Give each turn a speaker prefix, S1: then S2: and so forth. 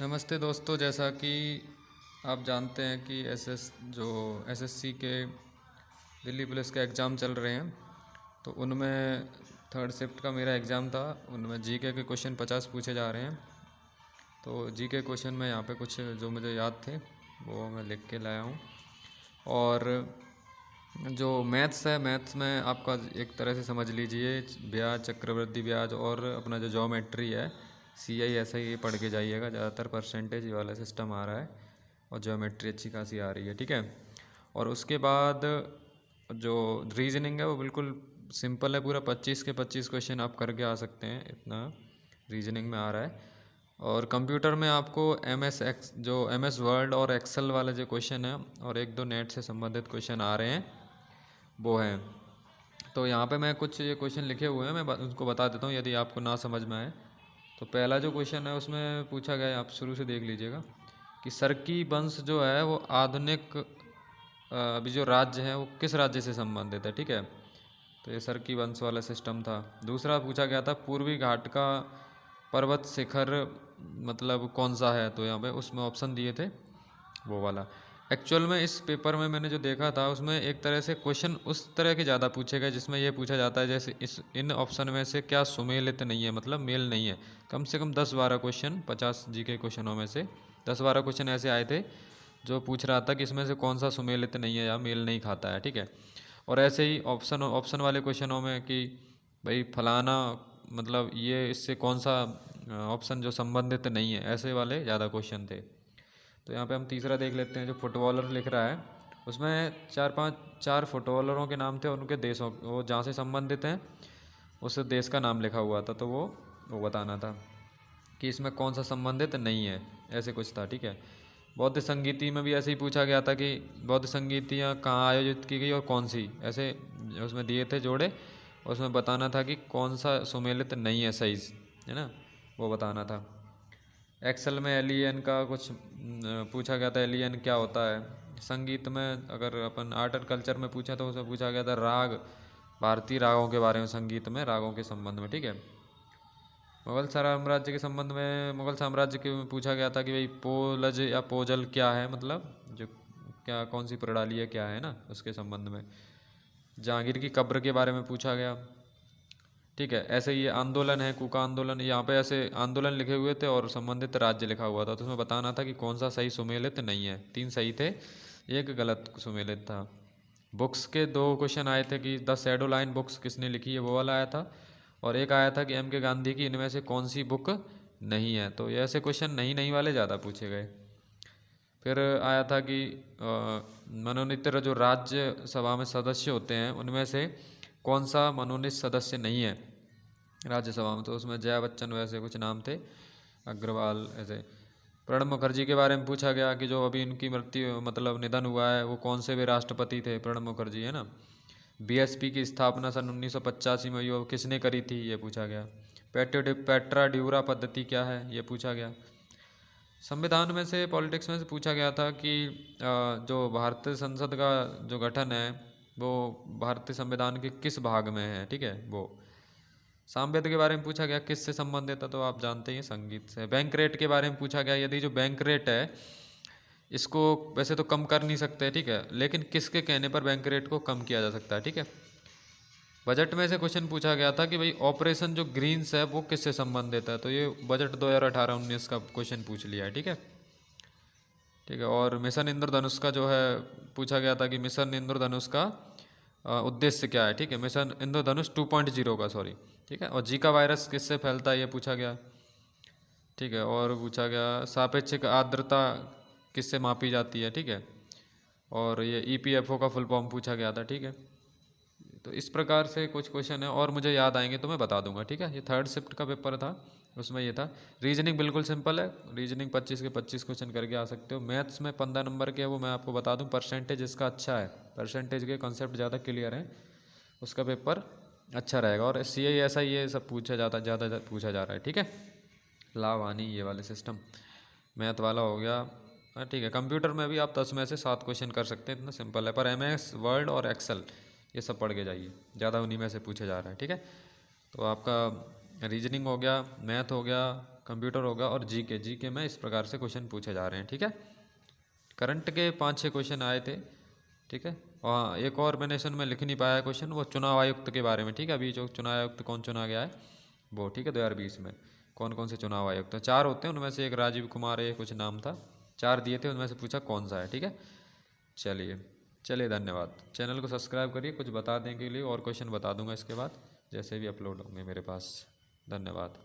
S1: नमस्ते दोस्तों, जैसा कि आप जानते हैं कि एसएससी के दिल्ली पुलिस के एग्ज़ाम चल रहे हैं। तो उनमें थर्ड शिफ्ट का मेरा एग्ज़ाम था। उनमें जीके के क्वेश्चन 50 पूछे जा रहे हैं। तो जीके क्वेश्चन में यहाँ पे कुछ जो मुझे याद थे वो मैं लिख के लाया हूँ। और जो मैथ्स है, मैथ्स में आपका एक तरह से समझ लीजिए ब्याज, चक्रवृद्धि ब्याज और अपना जो ज्योमेट्री है CI ऐसा ही पढ़ के जाइएगा। ज़्यादातर परसेंटेज वाला सिस्टम आ रहा है और ज्योमेट्री अच्छी खासी आ रही है, ठीक है। और उसके बाद जो रीजनिंग है वो बिल्कुल सिंपल है, पूरा 25 के 25 क्वेश्चन आप करके आ सकते हैं, इतना रीजनिंग में आ रहा है। और कंप्यूटर में आपको MS वर्ड और एक्सेल वाले जो क्वेश्चन है और एक दो नेट से संबंधित क्वेश्चन आ रहे हैं वो हैं। तो यहाँ पे मैं कुछ ये क्वेश्चन लिखे हुए हैं, मैं उनको बता देता हूँ यदि आपको ना समझ में आए। तो पहला जो क्वेश्चन है उसमें पूछा गया है, आप शुरू से देख लीजिएगा कि सरकी वंश जो है वो आधुनिक अभी जो राज्य है वो किस राज्य से संबंधित है, ठीक है। तो ये सरकी वंश वाला सिस्टम था। दूसरा पूछा गया था पूर्वी घाट का पर्वत शिखर मतलब कौन सा है, तो यहाँ पे उसमें ऑप्शन दिए थे वो वाला। एक्चुअल में इस पेपर में मैंने जो देखा था उसमें एक तरह से क्वेश्चन उस तरह के ज़्यादा पूछे गए जिसमें ये पूछा जाता है जैसे इन ऑप्शन में से क्या सुमेलित नहीं है, मतलब मेल नहीं है। कम से कम 10-12 क्वेश्चन 50 जीके क्वेश्चनों में से 10-12 क्वेश्चन ऐसे आए थे जो पूछ रहा था कि इसमें से कौन सा सुमेलित नहीं है या मेल नहीं खाता है, ठीक है। और ऐसे ही ऑप्शन ऑप्शन वाले क्वेश्चनों में कि भाई फलाना मतलब ये इससे कौन सा ऑप्शन जो संबंधित नहीं है, ऐसे वाले ज़्यादा क्वेश्चन थे। तो यहाँ पे हम तीसरा देख लेते हैं। जो फुटबॉलर लिख रहा है उसमें चार फुटबॉलरों के नाम थे और उनके देशों वो जहाँ से संबंधित हैं उस देश का नाम लिखा हुआ था। तो वो बताना था कि इसमें कौन सा संबंधित नहीं है, ऐसे कुछ था, ठीक है। बौद्ध संगीति में भी ऐसे ही पूछा गया था कि बौद्ध संगीतियाँ कहाँ आयोजित की गई और कौन सी, ऐसे उसमें दिए थे जोड़े। उसमें बताना था कि कौन सा सुमेलित नहीं है, सही है ना, वो बताना था। एक्सेल में एलियन का कुछ पूछा गया था, एलियन क्या होता है। संगीत में अगर अपन आर्ट एंड कल्चर में पूछा तो उसमें पूछा गया था राग, भारतीय रागों के बारे में, संगीत में रागों के संबंध में, ठीक है। मुगल साम्राज्य के संबंध में मुगल साम्राज्य के में पूछा गया था कि भाई पोलज या पोजल क्या है, मतलब जो क्या कौन सी प्रणाली है क्या है ना, उसके संबंध में। जहांगीर की कब्र के बारे में पूछा गया, ठीक है। ऐसे ये आंदोलन है कूका आंदोलन, यहाँ पे ऐसे आंदोलन लिखे हुए थे और संबंधित राज्य लिखा हुआ था। तो उसमें बताना था कि कौन सा सही सुमेलित नहीं है। 3 सही थे, एक गलत सुमेलित था। बुक्स के 2 क्वेश्चन आए थे कि द शैडो लाइन बुक्स किसने लिखी है, वो वाला आया था। और एक आया था कि MK गांधी की इनमें से कौन सी बुक नहीं है। तो ये ऐसे क्वेश्चन नहीं नहीं वाले ज़्यादा पूछे गए। फिर आया था कि मनोनीत जो राज्य सभा में सदस्य होते हैं उनमें से कौन सा मनोनीत सदस्य नहीं है राज्यसभा में। तो उसमें जया बच्चन वैसे कुछ नाम थे, अग्रवाल ऐसे। प्रणब मुखर्जी के बारे में पूछा गया कि जो अभी इनकी मृत्यु मतलब निधन हुआ है वो कौन से भी राष्ट्रपति थे, प्रणब मुखर्जी है ना। BSP की स्थापना सन 1985 में यो किसने करी थी, ये पूछा गया। पेट्रा ड्यूरा पद्धति क्या है, ये पूछा गया। संविधान में से पॉलिटिक्स में से पूछा गया था कि जो भारतीय संसद का जो गठन है वो भारतीय संविधान के किस भाग में है, ठीक है वो। सामवेद के बारे में पूछा गया किससे संबंधित है, तो आप जानते हैं संगीत से। बैंक रेट के बारे में पूछा गया, यदि जो बैंक रेट है इसको वैसे तो कम कर नहीं सकते, ठीक है, लेकिन किसके कहने पर बैंक रेट को कम किया जा सकता है, ठीक है। बजट में से क्वेश्चन पूछा गया था कि भाई ऑपरेशन जो ग्रीन्स है वो किससे संबंधित है। तो ये बजट 2018-19 का क्वेश्चन पूछ लिया है, ठीक है। ठीक है। और मिशन इंद्रधनुष का जो है पूछा गया था कि मिशन इंद्रधनुष का उद्देश्य क्या है, ठीक है। मिशन इंद्रधनुष 2.0 का, सॉरी, ठीक है। और जीका वायरस किससे फैलता है, ये पूछा गया, ठीक है। और पूछा गया सापेक्षिक आर्द्रता किससे मापी जाती है, ठीक है। और ये EPFO का फुल फॉर्म पूछा गया था, ठीक है। तो इस प्रकार से कुछ क्वेश्चन है और मुझे याद आएंगे तो मैं बता दूंगा, ठीक है। ये थर्ड शिफ्ट का पेपर था, उसमें ये था। रीजनिंग बिल्कुल सिंपल है, रीजनिंग 25 के 25 क्वेश्चन करके आ सकते हो। मैथ्स में 15 नंबर के है, वो मैं आपको बता दूं। परसेंटेज इसका अच्छा है, परसेंटेज के कॉन्सेप्ट ज़्यादा क्लियर हैं, उसका पेपर अच्छा रहेगा। और CI ऐसा ये सब पूछा जाता ज़्यादा पूछा जा रहा है, ठीक है। लाभ हानि ये वाले सिस्टम मैथ वाला हो गया, हाँ ठीक है। कंप्यूटर में भी आप 10 में से 7 क्वेश्चन कर सकते हैं, इतना सिंपल है। पर MS वर्ड और एक्सेल ये सब पढ़ के जाइए, ज़्यादा उन्हीं में से पूछे जा रहा है, ठीक है। तो आपका रीजनिंग हो गया, मैथ हो गया, कंप्यूटर होगा और जीके में इस प्रकार से क्वेश्चन पूछे जा रहे हैं। ठीक है, करंट के 5-6 क्वेश्चन आए थे। ठीक है, और एक और मैंने इसमें लिख नहीं पाया क्वेश्चन, वो चुनाव आयुक्त के बारे में। ठीक है, अभी जो चुनाव आयुक्त कौन चुना गया है वो। ठीक है, 2020 में कौन कौन से चुनाव आयुक्त हैं, 4 होते हैं, उनमें से एक राजीव कुमार ये कुछ नाम था, 4 दिए थे, उनमें से पूछा कौन सा है। ठीक है, चलिए धन्यवाद। चैनल को सब्सक्राइब करिए, कुछ बता दें के लिए और क्वेश्चन बता दूंगा इसके बाद जैसे भी अपलोड होंगे मेरे पास। धन्यवाद।